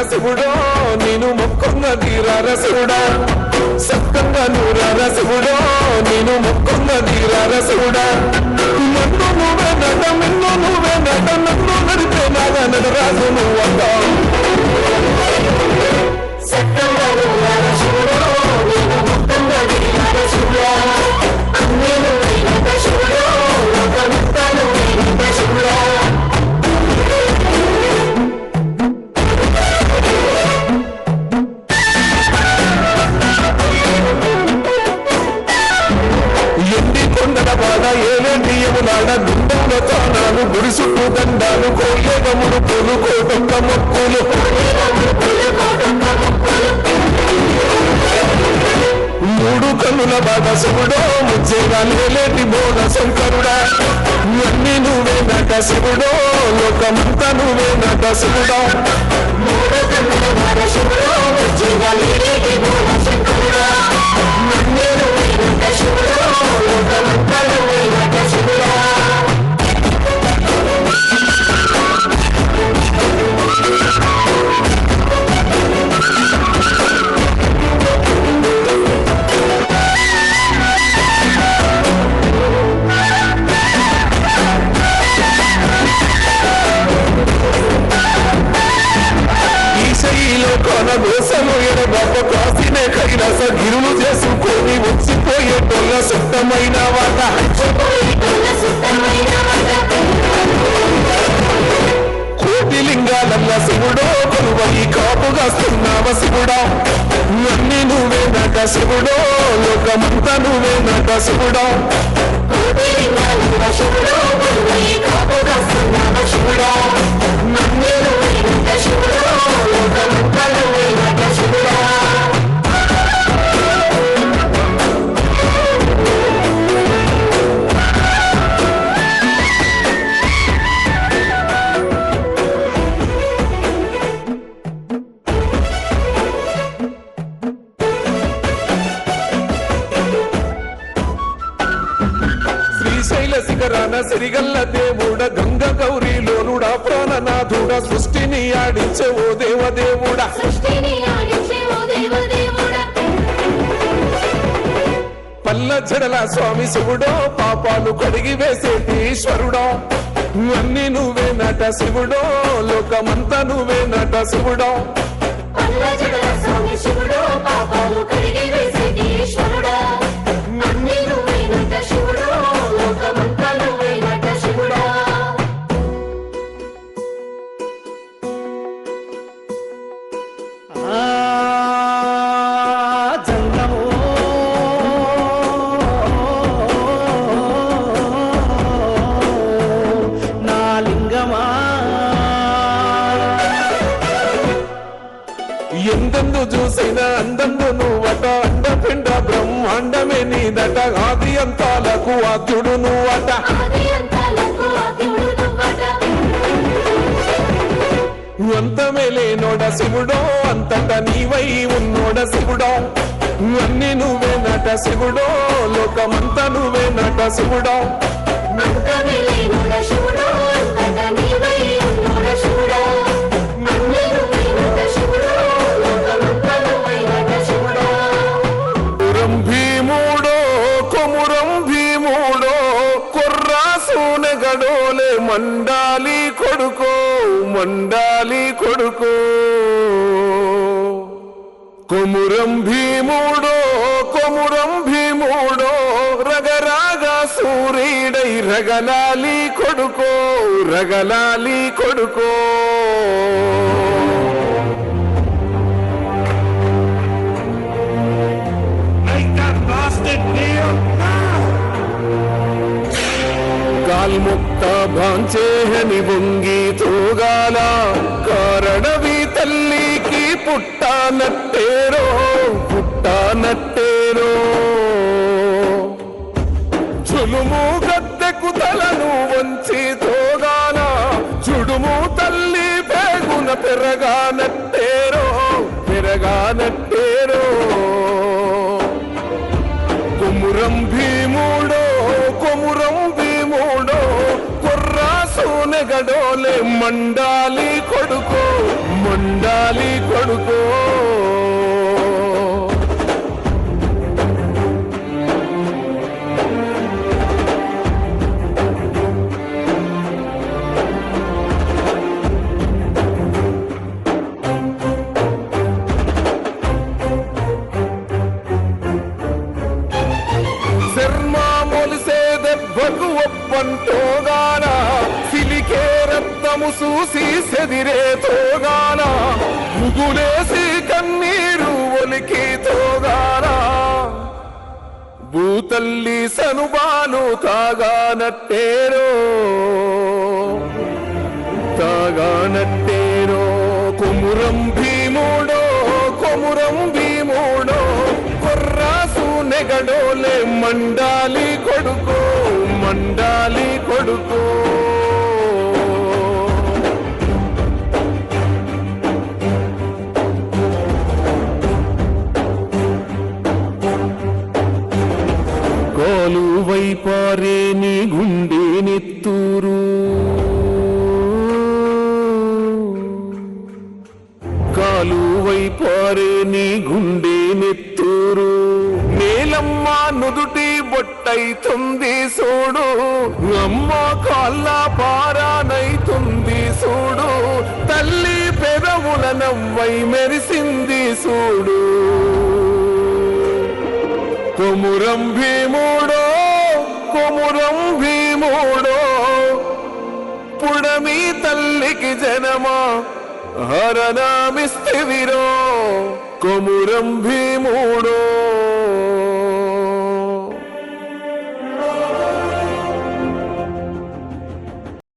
శివుడో నేను మొక్కున్న తీరార శివుడా సత్తంగా నూరార శివుడో నేను మొక్కున్న తీరార శివుడా నన్ను నువ్వే నట నిన్ను నువ్వే నట నన్ను నడిపే నాగా నటరాజు నువ్వంట సత్తంగా నూరార శివుడో నేను మొక్కున్న తీరార శివుడా నేను నట శివుడో లోకముక్తను నట శివుడా గుండంలో తానాలు గుడి చుట్టూ దండాలు కోయగములు పూలు కోటొక్క మొక్కులు మూడు కన్నుల బాధ శివుడో ముచ్చేగా లేటి బోధ శంకరుడా అన్ని నువ్వే నట శివుడో లోకమంతా నువ్వే నట శివుడా మూడు కన్నుల బాధ శివుడో ముచ్చేగా లేటి బోధ శంకరుడా అన్ని నువ్వే నట శివుడో లోకమంతా నువ్వే నట శివుడా కోనగోసలు ఎడగొప్ప కాసినే కైలాస గిరులు చేసుకొని వచ్చిపోయే టొల్ల సుత్తమైన వాట కోటి లింగాలల్ల శివుడో కొలువై కాపుగాస్తున్నావ శివుడా అన్ని నువ్వే నట శివుడో లోకమంతా నువ్వే నట శివుడా శివుడా అన్ని నువ్వే నట శివుడో లోకమంతా నువ్వే నట శివుడా శిఖరాన సిరిగల్ల దేవుడ గంగ గౌరీలోనుడా ప్రాణనాథుడా సృష్టిని ఆడించే ఓ దేవదేవుడా పల్ల జడల స్వామి శివుడో పాపాలు కడిగి వేసేటి ఈశ్వరుడో అన్ని నువ్వే నట శివుడో లోకమంతా నువ్వే నట శివుడో ఎందెందు చూసైనా అందందు నువ్వట అండపిండ బ్రహ్మాండమే నీదట ఆది అంతాలకు ఆద్యుడు నువ్వట అంతమే లేనోడ శివుడో అంతట నీవై ఉన్నోడ శివుడో అన్ని నువ్వే నట శివుడో లోకమంతా నువ్వే నట శివుడో భీముడో కొమురం భీముడో కుర్రాసూన గడోలే మండాలి కొడుకో మండాలి కొడుకో కొమురం భీముడో కొమురం భీముడో రగరాగా సూరీడై రగలాలి కొడుకో రగలాలి కొడుకో కాల్ముక్త భాంచేహని వంగి తోగాల కారణవి తల్లికి పుట్టానట్టేరో పుట్టానట్టేరో చులుము గద్దెకు తలను వంచి తోగాల చుడుము తల్లి పేగున పెరగానట్టేరో పెరగానట్టేరో కొమురం భీముడో కొమురం భీముడో కుర్రాసూన గడోలే మండాలి కొడుకో మండాలి మంటోగాన సిలికే రక్తము చూసి సెదిరే తోగాన ముగులేసి కన్నీరు ఒలికి తోగాన భూతల్లి సనుబాలు తాగానట్టేరో కొమురం భీముడో కొర్రాసు నెగడోలే మండాలి కొడుకో కోలువై పారే నీ గుండె నెత్తూరు కాలువై పారే నీ గుండె నెత్తూరు నేలమ్మ నుదుటి బొట్టైతుంది సూడు అమ్మ కాళ్ళ పారానైతుంది సూడు తల్లి పెదవుల నవ్వై మెరిసింది సూడు కొమురం భీముడో పుడమి తల్లికి జనమా హరనామిస్తివిరో కొమురం భీముడో